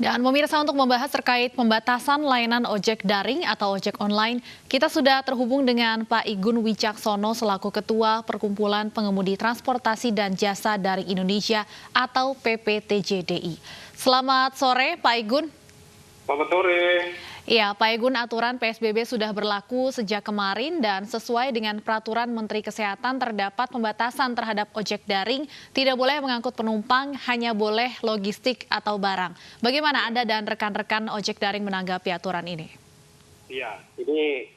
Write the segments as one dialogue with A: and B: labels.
A: Dan pemirsa, untuk membahas terkait pembatasan layanan ojek daring atau ojek online, kita sudah terhubung dengan Pak Igun Wicaksono selaku Ketua Perkumpulan Pengemudi Transportasi dan Jasa Daring Indonesia atau PPTJDI. Selamat sore Pak Igun.
B: Selamat sore.
A: Ya, Pak Igun, aturan PSBB sudah berlaku sejak kemarin dan sesuai dengan peraturan Menteri Kesehatan terdapat pembatasan terhadap ojek daring, tidak boleh mengangkut penumpang, hanya boleh logistik atau barang. Bagaimana Anda dan rekan-rekan ojek daring menanggapi aturan ini?
B: Iya, ini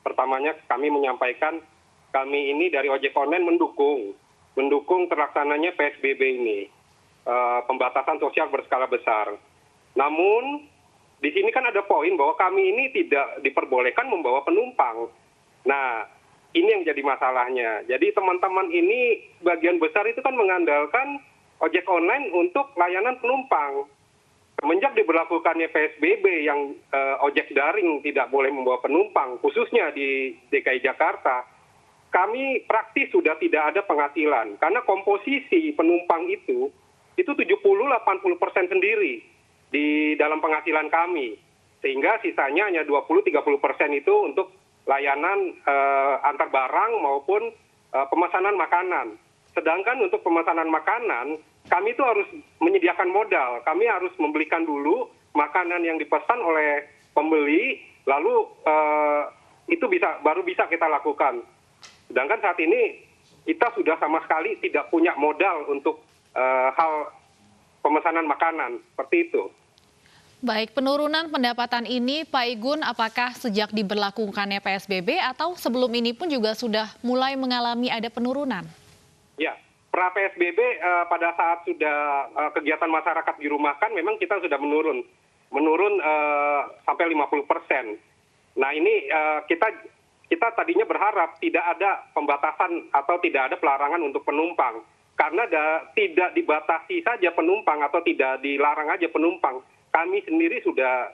B: pertamanya kami menyampaikan kami ini dari ojek online mendukung terlaksananya PSBB ini, pembatasan sosial berskala besar. Namun di sini kan ada poin bahwa kami ini tidak diperbolehkan membawa penumpang. Nah, ini yang jadi masalahnya. Jadi teman-teman ini bagian besar itu kan mengandalkan ojek online untuk layanan penumpang. Semenjak diberlakukannya PSBB yang ojek daring tidak boleh membawa penumpang, khususnya di DKI Jakarta, kami praktis sudah tidak ada penghasilan. Karena komposisi penumpang itu 70-80% sendiri di dalam penghasilan kami, sehingga sisanya hanya 20-30% itu untuk layanan antar barang maupun pemesanan makanan. Sedangkan untuk pemesanan makanan, kami itu harus menyediakan modal. Kami harus membelikan dulu makanan yang dipesan oleh pembeli, lalu itu baru bisa kita lakukan. Sedangkan saat ini kita sudah sama sekali tidak punya modal untuk hal pemesanan makanan, seperti itu.
A: Baik, penurunan pendapatan ini Pak Igun, apakah sejak diberlakukannya PSBB atau sebelum ini pun juga sudah mulai mengalami ada penurunan?
B: Ya, pra PSBB pada saat sudah kegiatan masyarakat dirumahkan memang kita sudah menurun sampai 50%. Nah ini kita tadinya berharap tidak ada pembatasan atau tidak ada pelarangan untuk penumpang. Karena tidak dibatasi saja penumpang atau tidak dilarang aja penumpang, kami sendiri sudah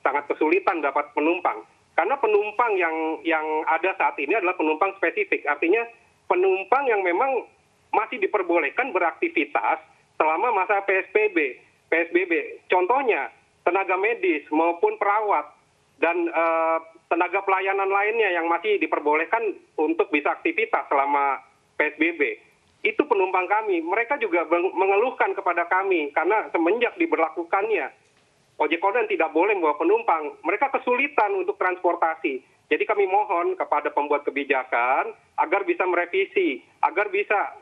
B: sangat kesulitan dapat penumpang. Karena penumpang yang ada saat ini adalah penumpang spesifik, artinya penumpang yang memang masih diperbolehkan beraktivitas selama masa PSBB. Contohnya tenaga medis maupun perawat dan tenaga pelayanan lainnya yang masih diperbolehkan untuk bisa aktivitas selama PSBB. Itu penumpang kami. Mereka juga mengeluhkan kepada kami karena semenjak diberlakukannya ojek online tidak boleh membawa penumpang, mereka kesulitan untuk transportasi. Jadi kami mohon kepada pembuat kebijakan agar bisa merevisi, agar bisa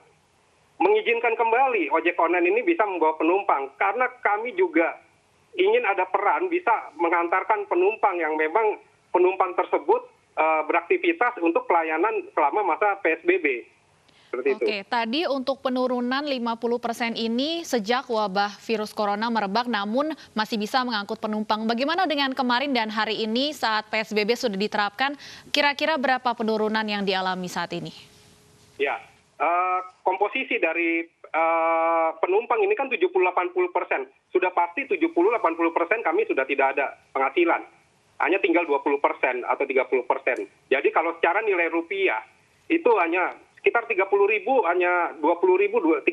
B: mengizinkan kembali ojek online ini bisa membawa penumpang. Karena kami juga ingin ada peran bisa mengantarkan penumpang yang memang penumpang tersebut beraktivitas untuk pelayanan selama masa PSBB.
A: Oke, tadi untuk penurunan 50% ini sejak wabah virus corona merebak namun masih bisa mengangkut penumpang. Bagaimana dengan kemarin dan hari ini saat PSBB sudah diterapkan, kira-kira berapa penurunan yang dialami saat ini?
B: Ya, komposisi dari penumpang ini kan 70-80%. Sudah pasti 70-80% kami sudah tidak ada penghasilan. Hanya tinggal 20% atau 30%. Jadi kalau secara nilai rupiah itu hanya sekitar 30.000, hanya 20.000, 30.000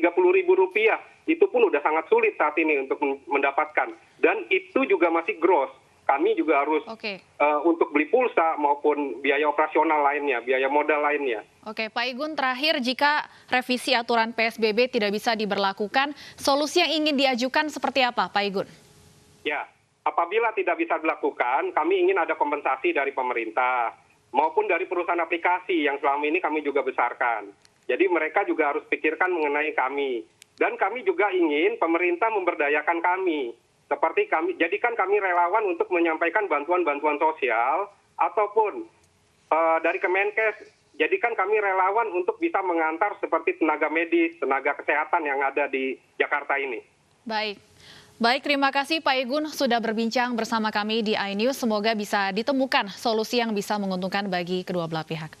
B: rupiah. Itu pun udah sangat sulit saat ini untuk mendapatkan. Dan itu juga masih gross. Kami juga harus untuk beli pulsa maupun biaya operasional lainnya, biaya modal lainnya.
A: Oke, Pak Igun, terakhir jika revisi aturan PSBB tidak bisa diberlakukan, solusi yang ingin diajukan seperti apa, Pak Igun?
B: Ya, apabila tidak bisa dilakukan, kami ingin ada kompensasi dari pemerintah maupun dari perusahaan aplikasi yang selama ini kami juga besarkan. Jadi mereka juga harus pikirkan mengenai kami. Dan kami juga ingin pemerintah memberdayakan kami. Seperti jadikan kami relawan untuk menyampaikan bantuan-bantuan sosial, ataupun dari Kemenkes, jadikan kami relawan untuk bisa mengantar seperti tenaga medis, tenaga kesehatan yang ada di Jakarta ini.
A: Baik, terima kasih Pak Igun sudah berbincang bersama kami di iNews. Semoga bisa ditemukan solusi yang bisa menguntungkan bagi kedua belah pihak.